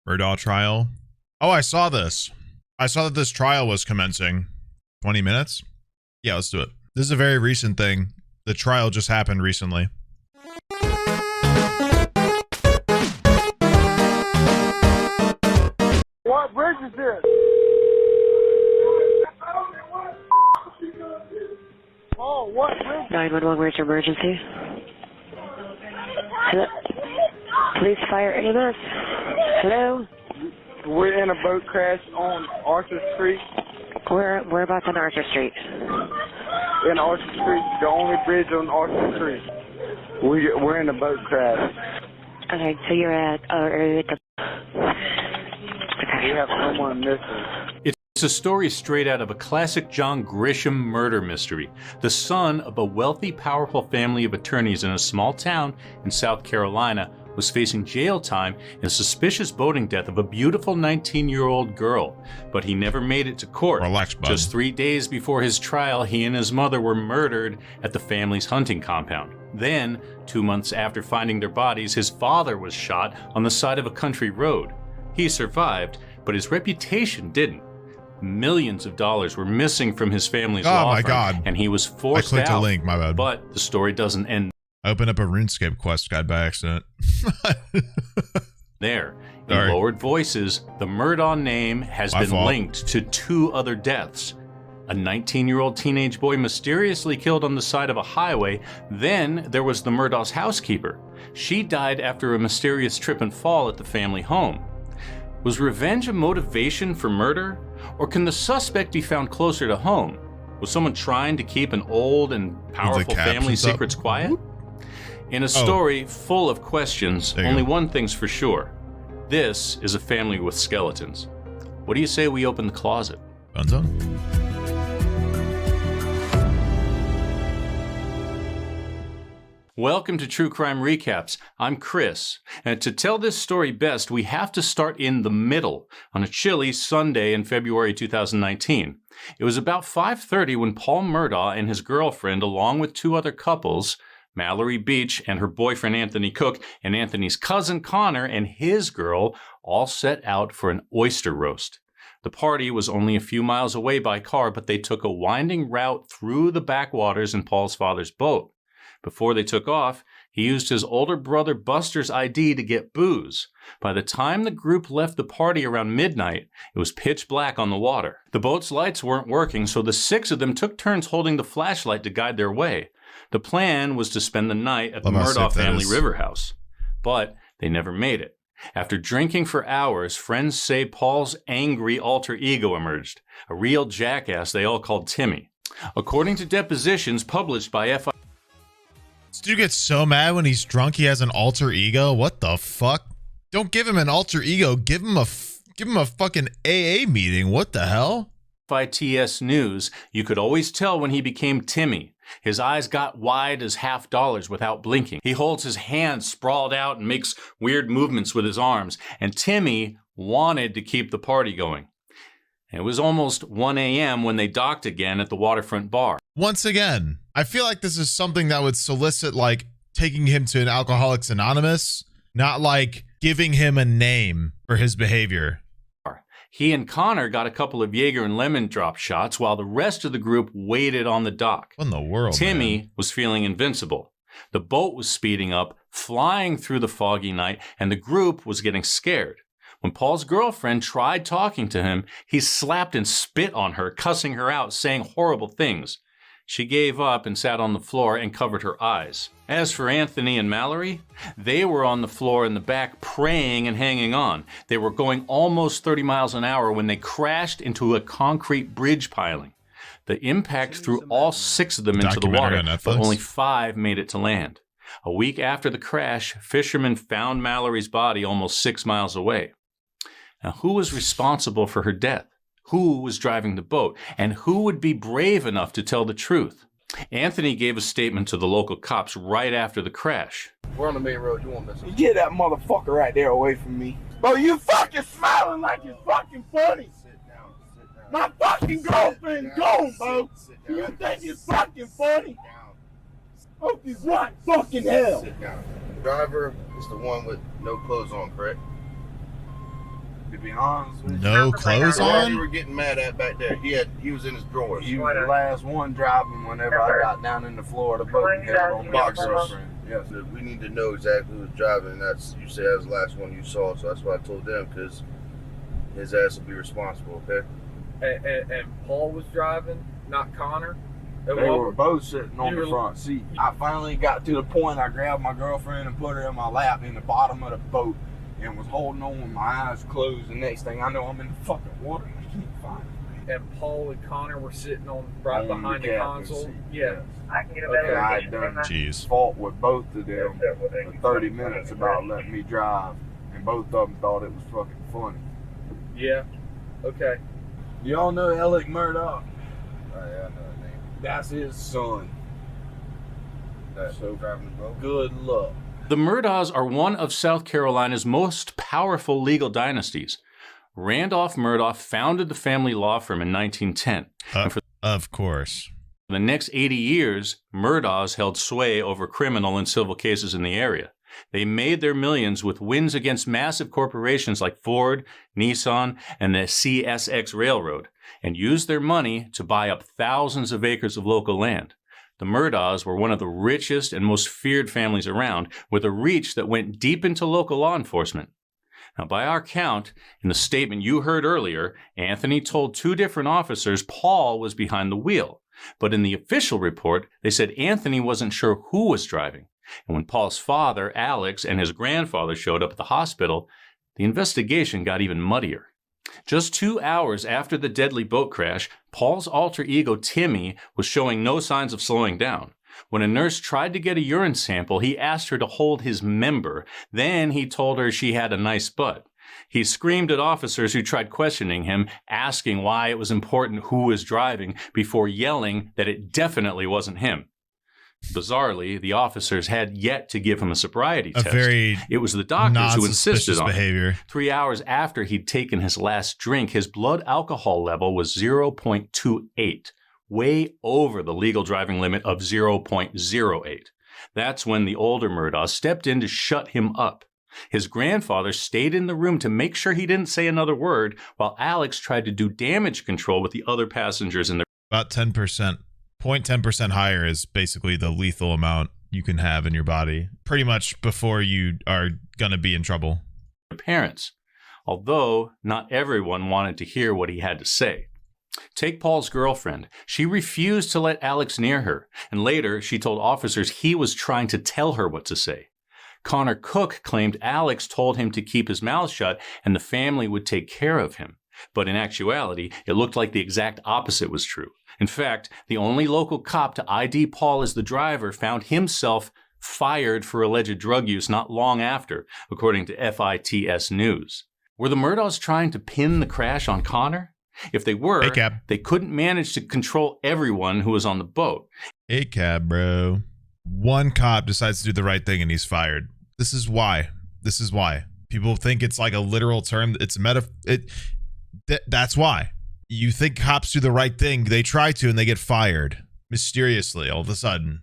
Murdaugh trial. Oh, I saw this. I saw that this trial was commencing. 20 minutes? Yeah, let's do it. This is a very recent thing. The trial just happened recently. What bridge is this? Oh, what bridge? 911, where's your emergency? Hello? Police, fire, EMS. Hello? We're in a boat crash on Arthur Street. Whereabouts on Arthur Street? In Arthur Street, the only bridge on Arthur Street. We're in a boat crash. Okay, so you're at the... We have someone missing. It's a story straight out of a classic John Grisham murder mystery. The son of a wealthy, powerful family of attorneys in a small town in South Carolina was facing jail time in a suspicious boating death of a beautiful 19-year-old girl. But he never made it to court. Relax, bud. Just 3 days before his trial, he and his mother were murdered at the family's hunting compound. Then, 2 months after finding their bodies, his father was shot on the side of a country road. He survived, but his reputation didn't. Millions of dollars were missing from his family's law firm, God. And he was forced I clicked out. a link, my bad. But the story doesn't end I opened up a RuneScape quest guide by accident. there. In lowered voices, the Murdaugh name has been linked to 2 other deaths. A 19-year-old teenage boy mysteriously killed on the side of a highway. Then there was the Murdaugh's housekeeper. She died after a mysterious trip and fall at the family home. Was revenge a motivation for murder? Or can the suspect be found closer to home? Was someone trying to keep an old and powerful family's secrets quiet? In a story full of questions, only one thing's for sure. This is a family with skeletons. What do you say we open the closet? Gunzo? Welcome to True Crime Recaps. I'm Chris, and to tell this story best, we have to start in the middle, on a chilly Sunday in February 2019. It was about 5:30 when Paul Murdaugh and his girlfriend, along with 2 other couples, Mallory Beach and her boyfriend Anthony Cook, and Anthony's cousin Connor and his girl, all set out for an oyster roast. The party was only a few miles away by car, but they took a winding route through the backwaters in Paul's father's boat. Before they took off, he used his older brother Buster's ID to get booze. By the time the group left the party around midnight, it was pitch black on the water. The boat's lights weren't working, so the 6 of them took turns holding the flashlight to guide their way. The plan was to spend the night at the Murdaugh family river house. But they never made it. After drinking for hours, friends say Paul's angry alter ego emerged, a real jackass they all called Timmy. According to depositions published by FI... This dude gets so mad when he's drunk he has an alter ego? What the fuck? Don't give him an alter ego. Give him a fucking AA meeting. What the hell? FITS News, you could always tell when he became Timmy. His eyes got wide as $50 without blinking. He holds his hands sprawled out and makes weird movements with his arms. And Timmy wanted to keep the party going. It was almost 1 a.m. when they docked again at the waterfront bar. Once again, I feel like this is something that would solicit, like, taking him to an Alcoholics Anonymous, not like giving him a name for his behavior. He and Connor got a couple of Jaeger and lemon drop shots while the rest of the group waited on the dock. What in the world, Timmy was feeling invincible. The boat was speeding up, flying through the foggy night, and the group was getting scared. When Paul's girlfriend tried talking to him, he slapped and spit on her, cussing her out, saying horrible things. She gave up and sat on the floor and covered her eyes. As for Anthony and Mallory, they were on the floor in the back praying and hanging on. They were going almost 30 miles an hour when they crashed into a concrete bridge piling. The impact threw all 6 of them into the water, but only 5 made it to land. A week after the crash, fishermen found Mallory's body almost 6 miles away. Now, who was responsible for her death? Who was driving the boat? And who would be brave enough to tell the truth? Anthony gave a statement to the local cops right after the crash. We're on the main road. You won't miss it. Get that motherfucker right there away from me. Bro, you fucking smiling like it's fucking funny. Sit down. My fucking girlfriend's gone, bro. You think it's fucking funny? Hope you what fucking hell. Sit down. The driver is the one with no clothes on, correct? to be honest with you. No clothes What you on? were getting mad at back there? He was in his drawers. He was the last one driving whenever I got down in the floor of the boat and held on my Boxers. girlfriend. Yes. So we need to know exactly who was driving. And that's, you said that was the last one you saw, so that's why I told them, because his ass will be responsible, okay? And Paul was driving, not Connor. They were both sitting on You the were- front seat. I finally got to the point I grabbed my girlfriend and put her in my lap in the bottom of the boat and was holding on with my eyes closed. The next thing I know, I'm in the fucking water and I can't find it. And Paul and Connor were sitting on right On behind the captain's console. seat, Yeah. yes. Okay. And I had done Jeez. fought with both of them for 30 minutes about letting me drive, and both of them thought it was fucking funny. Yeah. Okay. Y'all know Alec Murdaugh? Oh, yeah, I know that name. That's his son. That's so driving the boat. Good luck. The Murdaughs are one of South Carolina's most powerful legal dynasties. Randolph Murdaugh founded the family law firm in 1910. Of course. For the next 80 years, Murdaughs held sway over criminal and civil cases in the area. They made their millions with wins against massive corporations like Ford, Nissan, and the CSX Railroad, and used their money to buy up thousands of acres of local land. The Murdaughs were one of the richest and most feared families around, with a reach that went deep into local law enforcement. Now, by our count, in the statement you heard earlier, Anthony told two different officers Paul was behind the wheel. But in the official report, they said Anthony wasn't sure who was driving. And when Paul's father, Alex, and his grandfather showed up at the hospital, the investigation got even muddier. Just 2 hours after the deadly boat crash, Paul's alter ego, Timmy, was showing no signs of slowing down. When a nurse tried to get a urine sample, he asked her to hold his member. Then he told her she had a nice butt. He screamed at officers who tried questioning him, asking why it was important who was driving, before yelling that it definitely wasn't him. Bizarrely, the officers had yet to give him a sobriety A test. very It was the doctors who insisted non-suspicious on it. behavior. 3 hours after he'd taken his last drink, his blood alcohol level was 0.28, way over the legal driving limit of 0.08. That's when the older Murdaugh stepped in to shut him up. His grandfather stayed in the room to make sure he didn't say another word, while Alex tried to do damage control with the other passengers in the About 10%. 0.10% higher is basically the lethal amount you can have in your body. Pretty much before you are going to be in trouble. parents, although not everyone wanted to hear what he had to say. Take Paul's girlfriend. She refused to let Alex near her, and later she told officers he was trying to tell her what to say. Connor Cook claimed Alex told him to keep his mouth shut and the family would take care of him. But in actuality, it looked like the exact opposite was true. In fact, the only local cop to ID Paul as the driver found himself fired for alleged drug use not long after, according to FITS News. Were the Murdaughs trying to pin the crash on Connor? If they were, ACAB. they couldn't manage to control everyone who was on the boat. ACAB, bro. One cop decides to do the right thing and he's fired. This is why. This is why. People think it's like a literal term. It's a that's why. You think cops do the right thing. They try to and they get fired. Mysteriously, all of a sudden.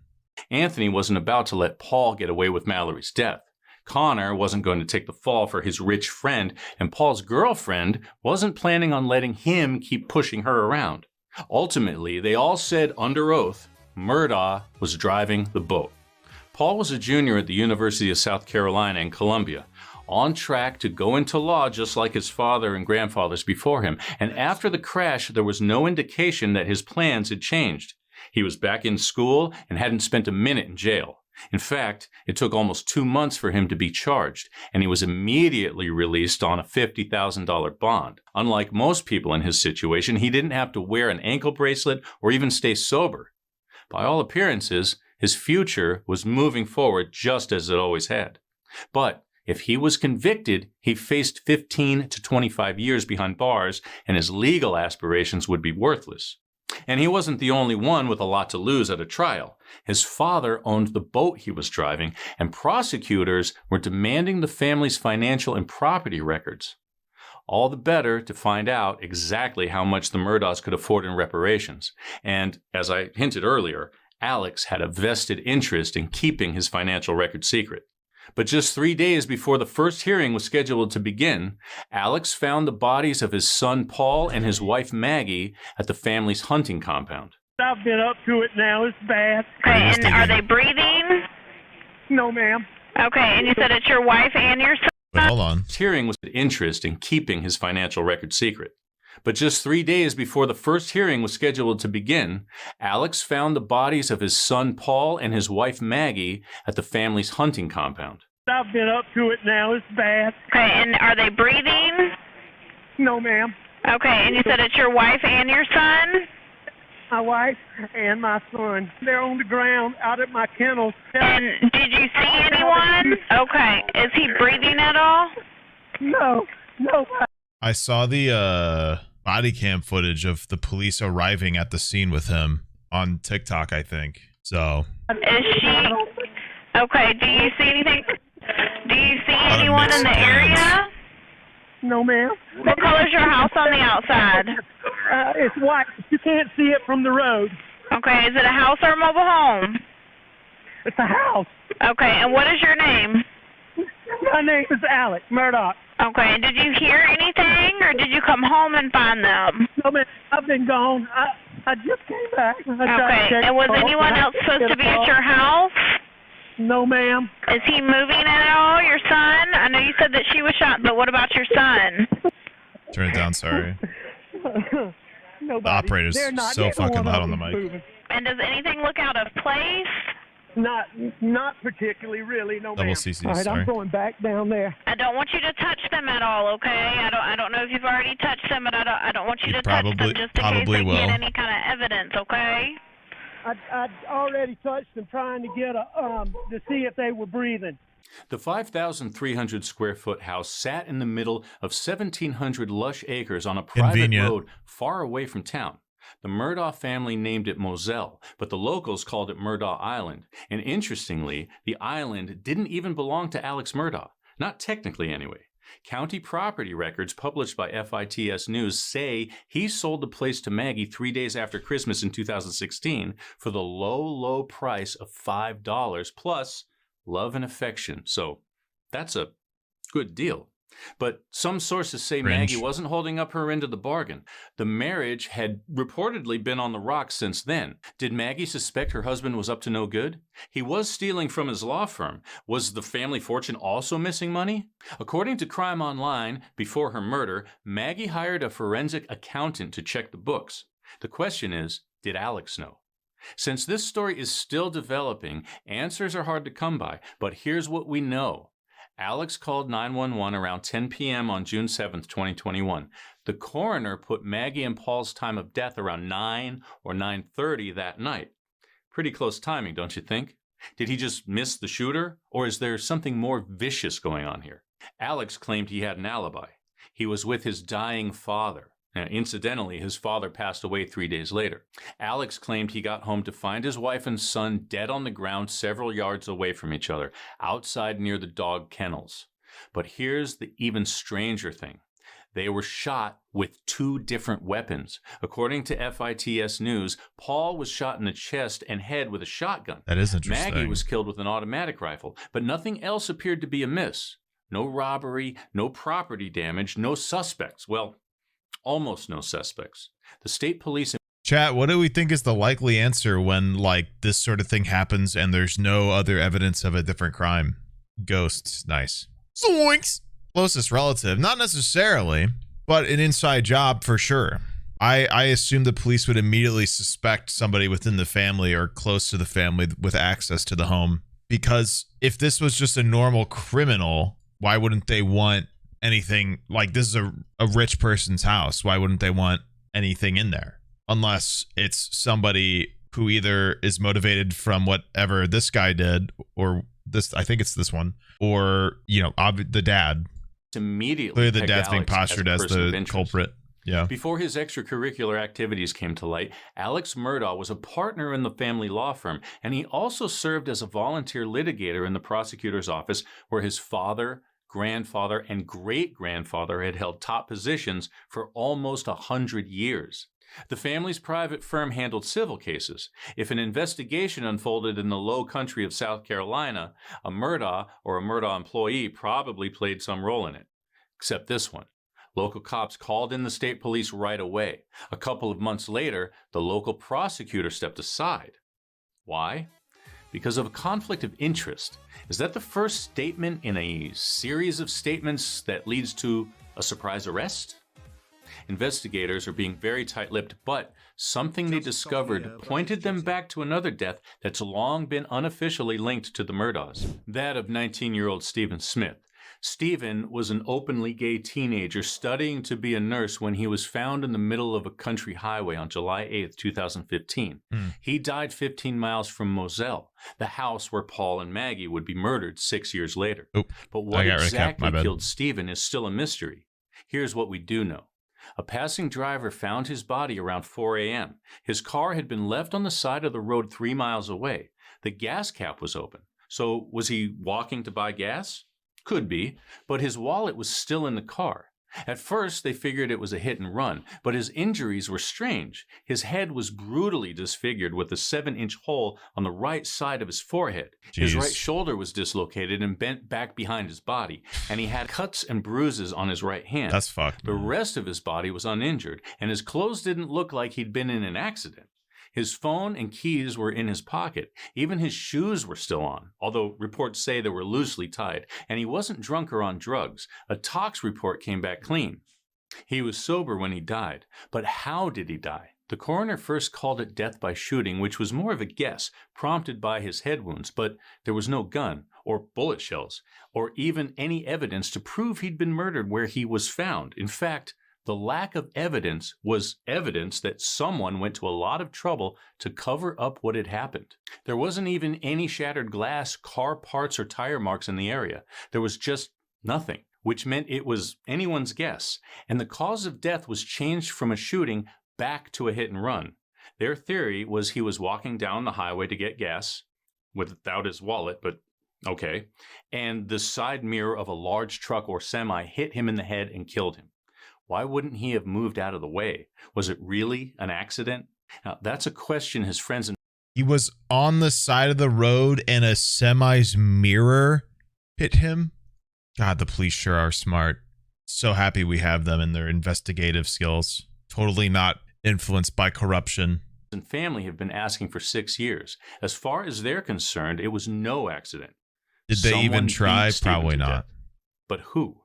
Anthony wasn't about to let Paul get away with Mallory's death. Connor wasn't going to take the fall for his rich friend, and Paul's girlfriend wasn't planning on letting him keep pushing her around. Ultimately, they all said under oath, Murdaugh was driving the boat. Paul was a junior at the University of South Carolina in Columbia, on track to go into law just like his father and grandfathers before him, and after the crash, there was no indication that his plans had changed. He was back in school and hadn't spent a minute in jail. In fact, it took almost 2 months for him to be charged, and he was immediately released on a $50,000 bond. Unlike most people in his situation, he didn't have to wear an ankle bracelet or even stay sober. By all appearances, his future was moving forward just as it always had. But if he was convicted, he faced 15 to 25 years behind bars, and his legal aspirations would be worthless. And he wasn't the only one with a lot to lose at a trial. His father owned the boat he was driving, and prosecutors were demanding the family's financial and property records. All the better to find out exactly how much the Murdaughs could afford in reparations. And, as I hinted earlier, Alex had a vested interest in keeping his financial record secret. But just 3 days before the first hearing was scheduled to begin, Alex found the bodies of his son Paul and his wife Maggie at the family's hunting compound. I've been up to it now. It's bad. Okay, and are they breathing? No, ma'am. Okay, and you said it's your wife and your son? But hold on. This hearing was of interest in keeping his financial record secret. But just 3 days before the first hearing was scheduled to begin, Alex found the bodies of his son Paul and his wife Maggie at the family's hunting compound. I've been up to it now. It's bad. Okay, and are they breathing? No, ma'am. Okay, and you said it's your wife and your son? My wife and my son. They're on the ground out at my kennels. And did you see anyone? Okay, is he breathing at all? No. I saw the body cam footage of the police arriving at the scene with him on TikTok, I think. So. Is she? Okay, do you see anything? Do you see anyone in the area? No, ma'am. What color's your house on the outside? It's white. You can't see it from the road. Okay, is it a house or a mobile home? It's a house. Okay, and what is your name? My name is Alex Murdaugh. Okay, and did you hear anything, or did you come home and find them? No, ma'am. I've been gone. I just came back. Okay, and was anyone else supposed to be at your house? No, ma'am. Is he moving at all, your son? I know you said that she was shot, but what about your son? Turn it down, sorry. Nobody. The operator's They're not so getting fucking one loud of on the them mic. moving. And does anything look out of place? Not particularly, really. No, Double ma'am. CC, All right, sorry. I'm going back down there. I don't want you to touch them at all, okay? I don't know if you've already touched them, but I don't want you to touch them just in case probably they will. get any kind of evidence, okay? I'd already touched them trying to get to see if they were breathing. The 5,300 square foot house sat in the middle of 1,700 lush acres on a private Convenient. road far away from town. The Murdaugh family named it Moselle, but the locals called it Murdaugh Island. And interestingly, the island didn't even belong to Alex Murdaugh. Not technically, anyway. County property records published by FITS News say he sold the place to Maggie 3 days after Christmas in 2016 for the low price of $5 plus love and affection. So that's a good deal. But some sources say Cringe. Maggie wasn't holding up her end of the bargain. The marriage had reportedly been on the rocks since then. Did Maggie suspect her husband was up to no good? He was stealing from his law firm. Was the family fortune also missing money? According to Crime Online, before her murder, Maggie hired a forensic accountant to check the books. The question is, did Alex know? Since this story is still developing, answers are hard to come by, but here's what we know. Alex called 911 around 10 p.m. on June 7th, 2021. The coroner put Maggie and Paul's time of death around 9 or 9:30 that night. Pretty close timing, don't you think? Did he just miss the shooter, or is there something more vicious going on here? Alex claimed he had an alibi. He was with his dying father. Now, incidentally, his father passed away 3 days later. Alex claimed he got home to find his wife and son dead on the ground several yards away from each other, outside near the dog kennels. But here's the even stranger thing. They were shot with 2 different weapons. According to FITS News, Paul was shot in the chest and head with a shotgun. That is interesting. Maggie was killed with an automatic rifle, but nothing else appeared to be amiss. No robbery, no property damage, no suspects. Well, almost no suspects. The state police... Chat, what do we think is the likely answer when, like, this sort of thing happens and there's no other evidence of a different crime? Ghosts. Nice. Zoinks! Closest relative. Not necessarily, but an inside job for sure. I assume the police would immediately suspect somebody within the family or close to the family with access to the home. Because if this was just a normal criminal, why wouldn't they want anything? Like, this is a rich person's house. Why wouldn't they want anything in there? Unless it's somebody who either is motivated from whatever this guy did, or this, I think it's this one, or, you know, the dad. Immediately Clearly the pegged dad's being Alex postured a as person of the interest. culprit. Yeah. Before his extracurricular activities came to light, Alex Murdaugh was a partner in the family law firm, and he also served as a volunteer litigator in the prosecutor's office, where his father, grandfather, and great-grandfather had held top positions for almost 100 years. The family's private firm handled civil cases. If an investigation unfolded in the low country of South Carolina, a Murdaugh or a Murdaugh employee probably played some role in it. Except this one. Local cops called in the state police right away. A couple of months later, the local prosecutor stepped aside. Why? Because of a conflict of interest. Is that the first statement in a series of statements that leads to a surprise arrest? Investigators are being very tight-lipped, but something they discovered pointed them back to another death that's long been unofficially linked to the Murdaughs. That of 19-year-old Stephen Smith. Stephen was an openly gay teenager studying to be a nurse when he was found in the middle of a country highway on July 8, 2015. He died 15 miles from Moselle, the house where Paul and Maggie would be murdered 6 years later. But what exactly killed Stephen is still a mystery. Here's what we do know. A passing driver found his body around 4 a.m. His car had been left on the side of the road 3 miles away. The gas cap was open. So was he walking to buy gas? Could be, but his wallet was still in the car. At first, they figured it was a hit and run, but his injuries were strange. His head was brutally disfigured with a 7-inch hole on the right side of his forehead. Jeez. His right shoulder was dislocated and bent back behind his body, and he had cuts and bruises on his right hand. That's fucked. The rest of his body was uninjured, and his clothes didn't look like he'd been in an accident. His phone and keys were in his pocket. Even his shoes were still on, although reports say they were loosely tied, and he wasn't drunk or on drugs. A tox report came back clean. He was sober when he died. But how did he die? The coroner first called it death by shooting, which was more of a guess, prompted by his head wounds, but there was no gun or bullet shells or even any evidence to prove he'd been murdered where he was found. In fact, the lack of evidence was evidence that someone went to a lot of trouble to cover up what had happened. There wasn't even any shattered glass, car parts, or tire marks in the area. There was just nothing, which meant it was anyone's guess. And the cause of death was changed from a shooting back to a hit and run. Their theory was he was walking down the highway to get gas without his wallet, but okay, and the side mirror of a large truck or semi hit him in the head and killed him. Why wouldn't he have moved out of the way? Was it really an accident? Now, that's a question his friends and... He was on the side of the road and a semi's mirror hit him? God, the police sure are smart. So happy we have them and their investigative skills. Totally not influenced by corruption. And family have been asking for 6 years. As far as they're concerned, it was no accident. Did they even try? Probably not. But who?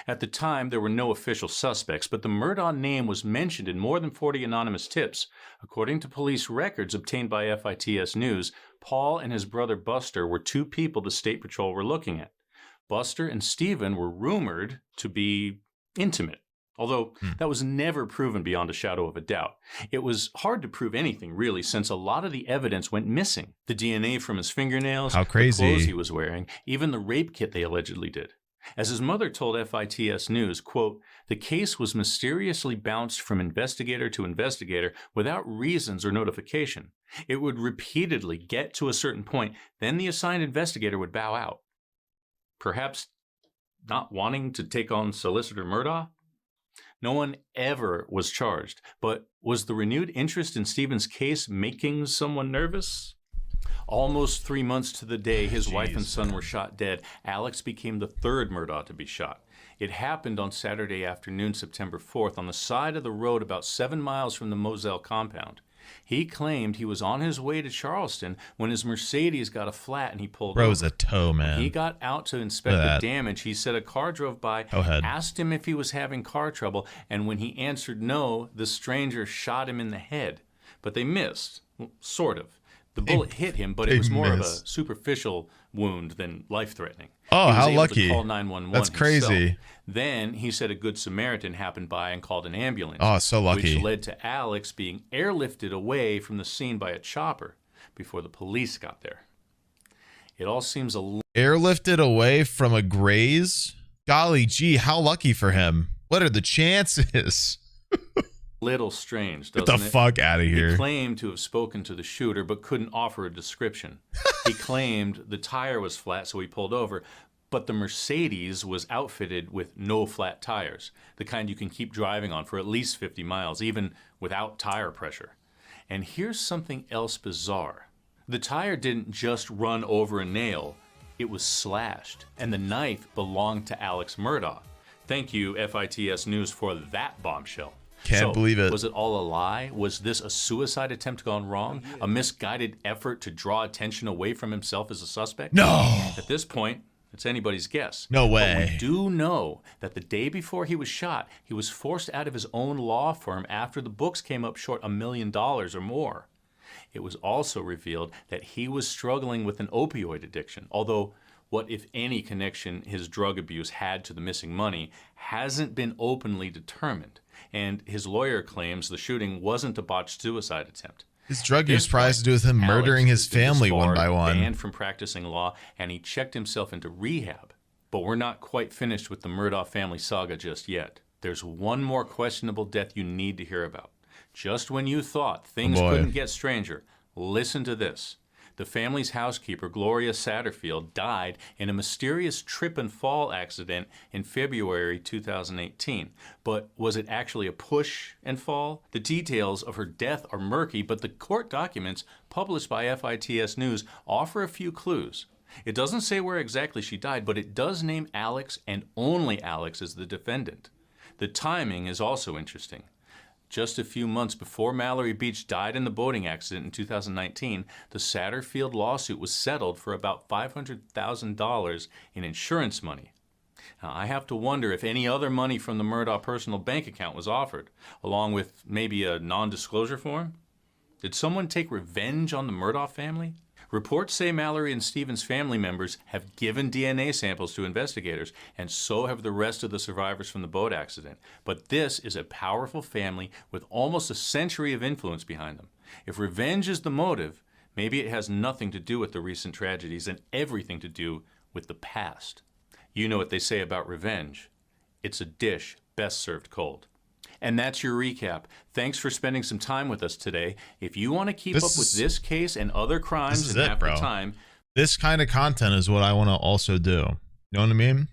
At the time, there were no official suspects, but the Murdaugh name was mentioned in more than 40 anonymous tips. According to police records obtained by FITS News, Paul and his brother Buster were 2 people the State Patrol were looking at. Buster and Stephen were rumored to be intimate, although that was never proven beyond a shadow of a doubt. It was hard to prove anything, really, since a lot of the evidence went missing. The DNA from his fingernails, the clothes he was wearing, even the rape kit they allegedly did. As his mother told FITS News, quote, the case was mysteriously bounced from investigator to investigator without reasons or notification. It would repeatedly get to a certain point, then the assigned investigator would bow out. Perhaps not wanting to take on Solicitor Murdaugh? No one ever was charged, but was the renewed interest in Stephen's case making someone nervous? Almost 3 months to the day his wife and son were shot dead, Alex became the 3rd Murdaugh to be shot. It happened on Saturday afternoon, September 4th, on the side of the road about 7 miles from the Moselle compound. He claimed he was on his way to Charleston when his Mercedes got a flat and he pulled over. Bro's a tow, man. When he got out to inspect the damage, he said a car drove by, asked him if he was having car trouble, and when he answered no, the stranger shot him in the head. But they missed, well, sort of. The bullet hit him, but it was more of a superficial wound than life-threatening. Oh, how lucky. He was able to call 911 That's crazy. himself. Then he said a good Samaritan happened by and called an ambulance. Oh, so lucky. Which led to Alex being airlifted away from the scene by a chopper before the police got there. It all seems a little... Airlifted away from a graze? Golly gee, how lucky for him. What are the chances? Little strange, doesn't it? Get the fuck out of here. He claimed to have spoken to the shooter, but couldn't offer a description. He claimed the tire was flat, so he pulled over. but the Mercedes was outfitted with no flat tires, the kind you can keep driving on for at least 50 miles, even without tire pressure. And here's something else bizarre. The tire didn't just run over a nail, it was slashed, and the knife belonged to Alex Murdaugh. Thank you, FITS News, for that bombshell. Can't believe it. Was it all a lie? Was this a suicide attempt gone wrong? A misguided effort to draw attention away from himself as a suspect? No! At this point, it's anybody's guess. No way. But we do know that the day before he was shot, he was forced out of his own law firm after the books came up short $1 million or more. It was also revealed that he was struggling with an opioid addiction, although what, if any, connection his drug abuse had to the missing money hasn't been openly determined, and his lawyer claims the shooting wasn't a botched suicide attempt. His drug use probably has to do with him murdering his family one by one. Banned from practicing law, and he checked himself into rehab. But we're not quite finished with the Murdaugh family saga just yet. There's one more questionable death you need to hear about. Just when you thought things couldn't get stranger, listen to this. The family's housekeeper, Gloria Satterfield, died in a mysterious trip and fall accident in February 2018. But was it actually a push and fall? The details of her death are murky, but the court documents published by FITS News offer a few clues. It doesn't say where exactly she died, but it does name Alex and only Alex as the defendant. The timing is also interesting. Just a few months before Mallory Beach died in the boating accident in 2019, the Satterfield lawsuit was settled for about $500,000 in insurance money. Now, I have to wonder if any other money from the Murdaugh personal bank account was offered, along with maybe a non-disclosure form. Did someone take revenge on the Murdaugh family? Reports say Mallory and Stephen's family members have given DNA samples to investigators, and so have the rest of the survivors from the boat accident. But this is a powerful family with almost a century of influence behind them. If revenge is the motive, maybe it has nothing to do with the recent tragedies and everything to do with the past. You know what they say about revenge. It's a dish best served cold. And that's your recap. Thanks for spending some time with us today. If you want to keep up with this case and other crimes in half the time, this kind of content is what I want to also do. You know what I mean?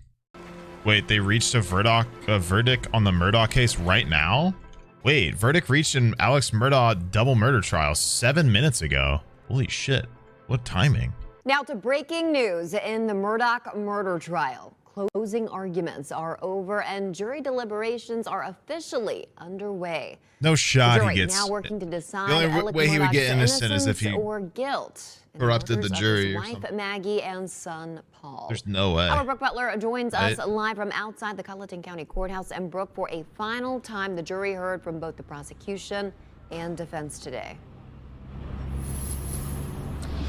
Wait, they reached a verdict on the Murdaugh case right now? Wait, verdict reached in Alex Murdaugh double murder trial 7 minutes ago. Holy shit. What timing? Now to breaking news in the Murdaugh murder trial. Closing arguments are over and jury deliberations are officially underway. No shot the jury he gets. Now working to decide the only way he would get innocent is if he or guilt corrupted the jury or wife something. Maggie and son Paul. There's no way. Our Brooke Butler joins us live from outside the Colleton County Courthouse. And Brooke, for a final time, the jury heard from both the prosecution and defense today.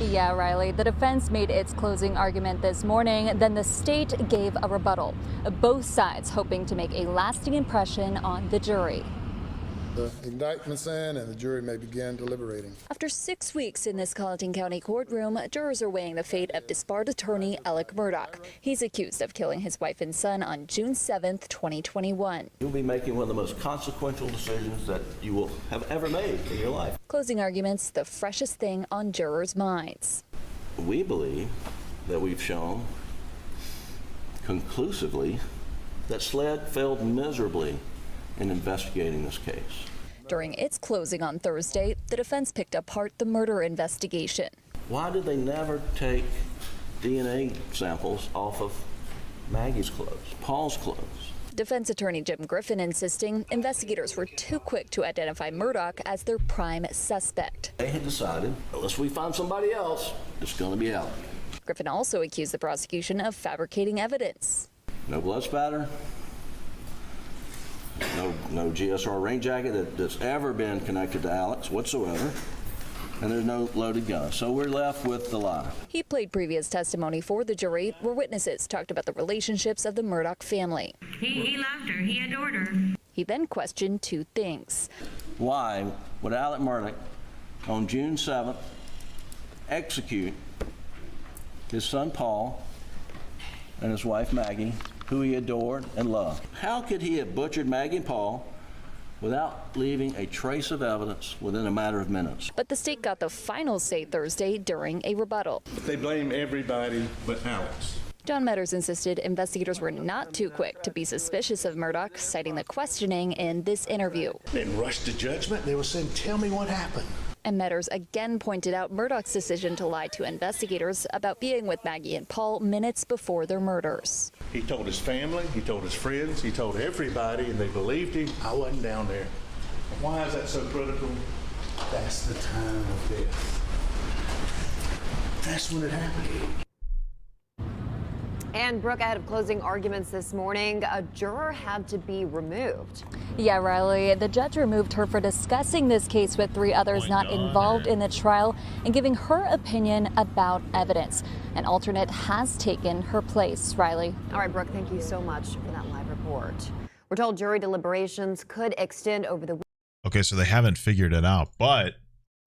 Yeah, Riley, the defense made its closing argument this morning, then the state gave a rebuttal, both sides hoping to make a lasting impression on the jury. The indictment's in and the jury may begin deliberating. After 6 weeks in this Colleton County courtroom, jurors are weighing the fate of disbarred attorney Alex Murdaugh. He's accused of killing his wife and son on June 7th, 2021. You'll be making one of the most consequential decisions that you will have ever made in your life. Closing arguments, the freshest thing on jurors' minds. We believe that we've shown conclusively that SLED failed miserably in investigating this case. During its closing on Thursday, the defense picked apart the murder investigation. Why did they never take DNA samples off of Maggie's clothes, Paul's clothes? Defense attorney Jim Griffin insisting investigators were too quick to identify Murdaugh as their prime suspect. They had decided, unless we find somebody else, it's going to be out. Griffin also accused the prosecution of fabricating evidence. No blood spatter, no GSR rain jacket that's ever been connected to Alex whatsoever, and there's no loaded gun. So we're left with the lie. He played previous testimony for the jury where witnesses talked about the relationships of the Murdaugh family. He loved her. He adored her. He then questioned two things. Why would Alex Murdaugh on June 7th execute his son Paul and his wife Maggie, who he adored and loved? How could he have butchered Maggie and Paul without leaving a trace of evidence within a matter of minutes? But the state got the final say Thursday during a rebuttal. They blame everybody but Alex. John Meadors insisted investigators were not too quick to be suspicious of Murdaugh, citing the questioning in this interview. Didn't rush to judgment. They were saying, tell me what happened. And Meadors again pointed out Murdaugh's decision to lie to investigators about being with Maggie and Paul minutes before their murders. He told his family, he told his friends, he told everybody, and they believed him. I wasn't down there. Why is that so critical? That's the time of death. That's when it happened. And Brooke, ahead of closing arguments this morning, a juror had to be removed. Yeah, Riley, the judge removed her for discussing this case with 3 others not involved in the trial and giving her opinion about evidence. An alternate has taken her place. Riley. All right, Brooke, thank you so much for that live report. We're told jury deliberations could extend over the week. Okay, so they haven't figured it out, but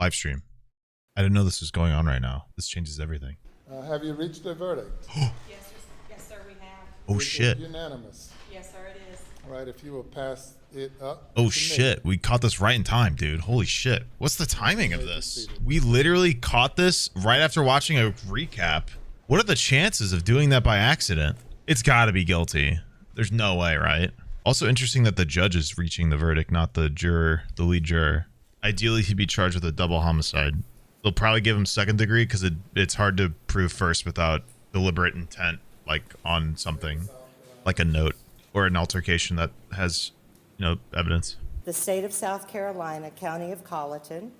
live stream. I didn't know this was going on right now. This changes everything. Have you reached a verdict? Yes, sir, we have. Oh, Is it shit. unanimous? Yes, sir, it is. All right, if you will pass it up. Oh, to shit. me. We caught this right in time, dude. Holy shit. What's the timing of this? We literally caught this right after watching a recap. What are the chances of doing that by accident? It's got to be guilty. There's no way, right? Also interesting that the judge is reaching the verdict, not the juror, the lead juror. Ideally, he'd be charged with a double homicide. They'll probably give him second degree because it's hard to prove first without deliberate intent, like on something, like a note or an altercation that has, evidence. The State of South Carolina, County of Colleton,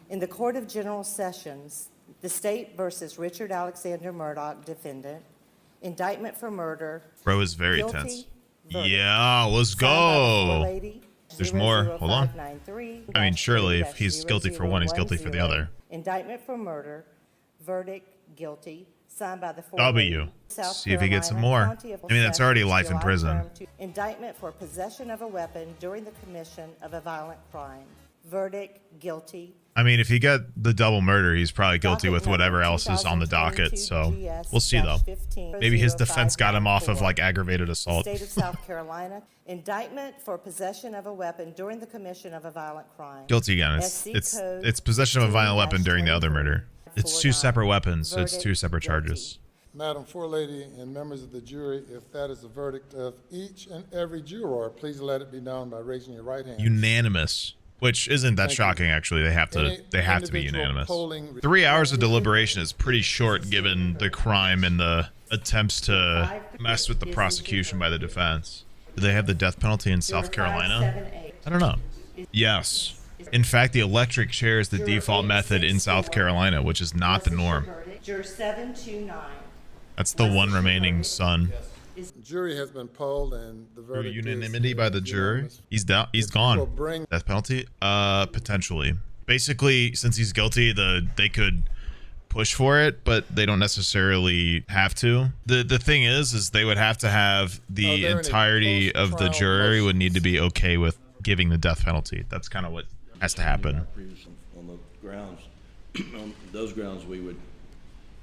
in the Court of General Sessions, the State versus Richard Alexander Murdaugh, defendant, indictment for murder. Bro is very guilty, tense. verdict. Yeah, let's go. There's more. Hold on. I mean, surely if he's guilty for one, he's guilty for the other. Indictment for murder, verdict, guilty, signed by the W. See if he gets some more. I mean, that's already life in prison. Indictment for possession of a weapon during the commission of a violent crime, verdict, guilty. I mean, if he got the double murder, he's probably guilty with whatever else is on the docket. So we'll see, though. Maybe his defense got him off of like aggravated assault. State of South Carolina, indictment for possession of a weapon during the commission of a violent crime. Guilty again. It's possession of a violent weapon during the other murder. It's 2 separate weapons, so it's 2 separate charges. Madam Forelady and members of the jury, if that is the verdict of each and every juror, please let it be known by raising your right hand. Unanimous. Which isn't that shocking, actually. They have to be unanimous. 3 hours of deliberation is pretty short given the crime and the attempts to mess with the prosecution by the defense. Do they have the death penalty in South Carolina? I don't know. Yes. In fact, the electric chair is the default method in South Carolina, which is not the norm. Juror 729. That's the one remaining son. Jury has been polled and the verdict unanimity by the juror. He's down. He's Will gone. bring- Death penalty? Potentially. Basically, since he's guilty, they could push for it, but they don't necessarily have to. The thing is they would have to have the entirety of the jury would need to be okay with giving the death penalty. That's kind of what has to happen. On the grounds, on those grounds, we would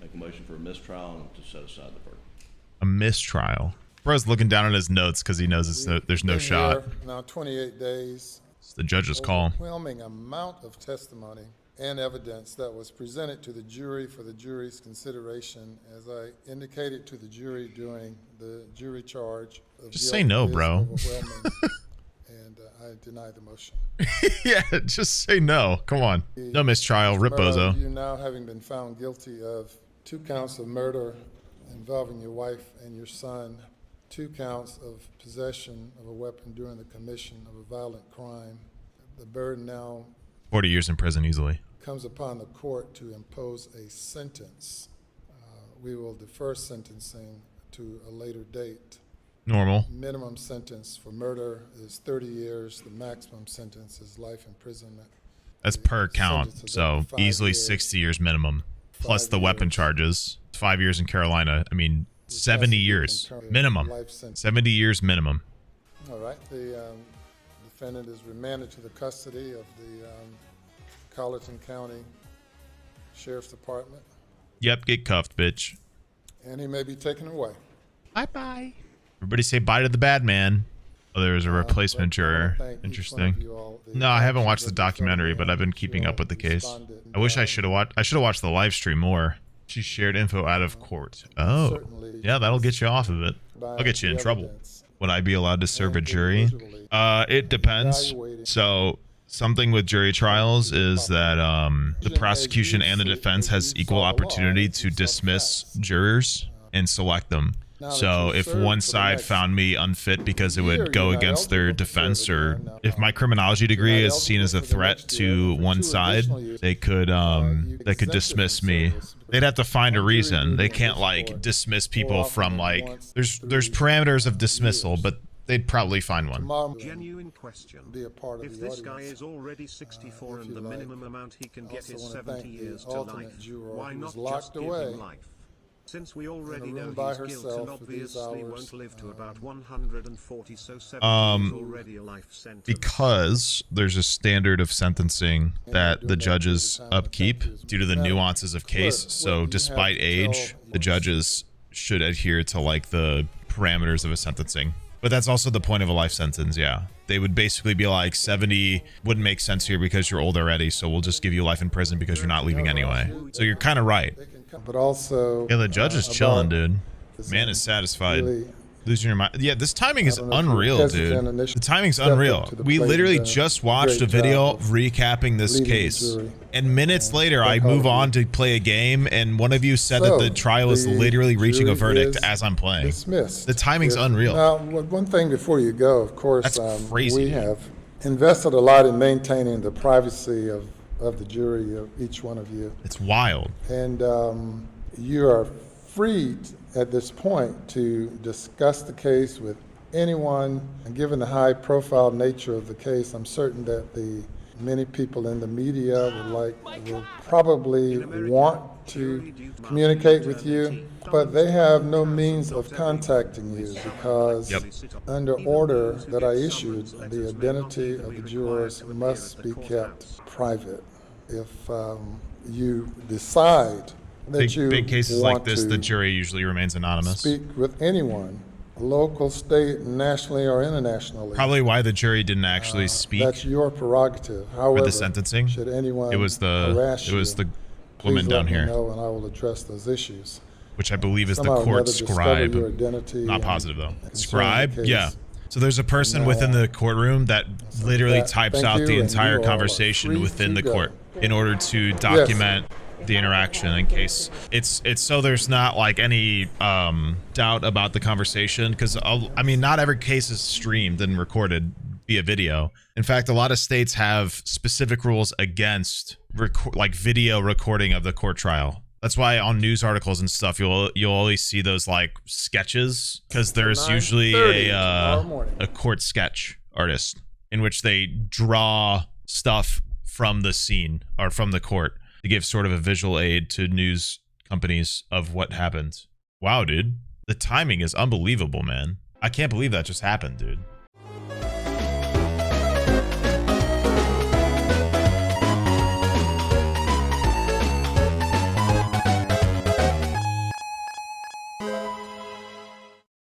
make a motion for a mistrial and to set aside the verdict. A mistrial. Bro's looking down at his notes because he knows there's no Been shot. here now 28 days. It's the judge's call. Overwhelming amount of testimony and evidence that was presented to the jury for the jury's consideration, as I indicated to the jury during the jury charge. Just say no, bro. And I deny the motion. Yeah, just say no. Come on. No mistrial. Rip bozo. You now having been found guilty of 2 counts of murder involving your wife and your son, 2 counts of possession of a weapon during the commission of a violent crime. The burden now 40 years in prison easily. comes upon the court to impose a sentence. We will defer sentencing to a later date. Normal. Minimum sentence for murder is 30 years. The maximum sentence is life imprisonment. That's per count. So easily 60 years minimum. Plus the weapon charges. 5 years in Carolina. I mean, 70 years minimum. 70 years minimum. All right. The defendant is remanded to the custody of the Colleton County Sheriff's Department. Yep, get cuffed, bitch. And he may be taken away. Bye-bye. Everybody say bye to the bad man. Oh, there was a replacement juror. Interesting. No, I haven't watched the documentary, but I've been keeping up with the case. I wish I should have watched the live stream more. She shared info out of court. Oh, yeah, that'll get you off of it. I'll get you in trouble. Would I be allowed to serve a jury? It depends. So something with jury trials is that the prosecution and the defense has equal opportunity to dismiss jurors and select them. So if one side found me unfit because it would go against their defense, or if my criminology degree is seen as a threat to one side, they could dismiss me. They'd have to find a reason. They can't like dismiss people from like there's parameters of dismissal, but they'd probably find one. Genuine question. If this guy is already 64 and the minimum amount he can get is 70 years to life, why not just give him life? Since we already know his guilt and obviously won't live to about 140, so 70 is already a life sentence. Because there's a standard of sentencing that the judges upkeep due to the nuances of case. So despite age, the judges should adhere to like the parameters of a sentencing. But that's also the point of a life sentence, yeah. They would basically be like 70 wouldn't make sense here because you're old already, so we'll just give you life in prison because you're not leaving anyway. So you're kind of right. But also, yeah, the judge is chilling, dude. Man is satisfied. Losing your mind. Yeah, this timing is unreal, dude. The timing's unreal. We literally just watched a video recapping this case. And minutes later, I move on to play a game, and one of you said that the trial is literally reaching a verdict as I'm playing. The timing's unreal. Now, one thing before you go, of course, that's crazy. We have invested a lot in maintaining the privacy of the jury, of each one of you. It's wild. And you are free at this point to discuss the case with anyone. And given the high profile nature of the case, I'm certain that the many people in the media will probably want to communicate with you, but they have no means of contacting you because under order that I issued, the identity of the jurors must be kept private. If you decide that big cases like this, the jury usually remains anonymous. Speak with anyone, local, state, nationally, or internationally. Probably why the jury didn't actually speak. That's your prerogative. However, for the sentencing, should anyone it was the woman down here, know and I will address those issues. Which I believe is the court scribe. Not positive though. Scribe, yeah. So there's a person within the courtroom that literally types out the entire conversation within the court in order to document the interaction in case it's so there's not like any doubt about the conversation, because I mean not every case is streamed and recorded via video. In fact, a lot of states have specific rules against like video recording of the court trial. That's why on news articles and stuff you'll always see those like sketches, because there's usually a court sketch artist in which they draw stuff from the scene or from the court to give sort of a visual aid to news companies of what happened. Wow, dude. The timing is unbelievable, man. I can't believe that just happened, dude.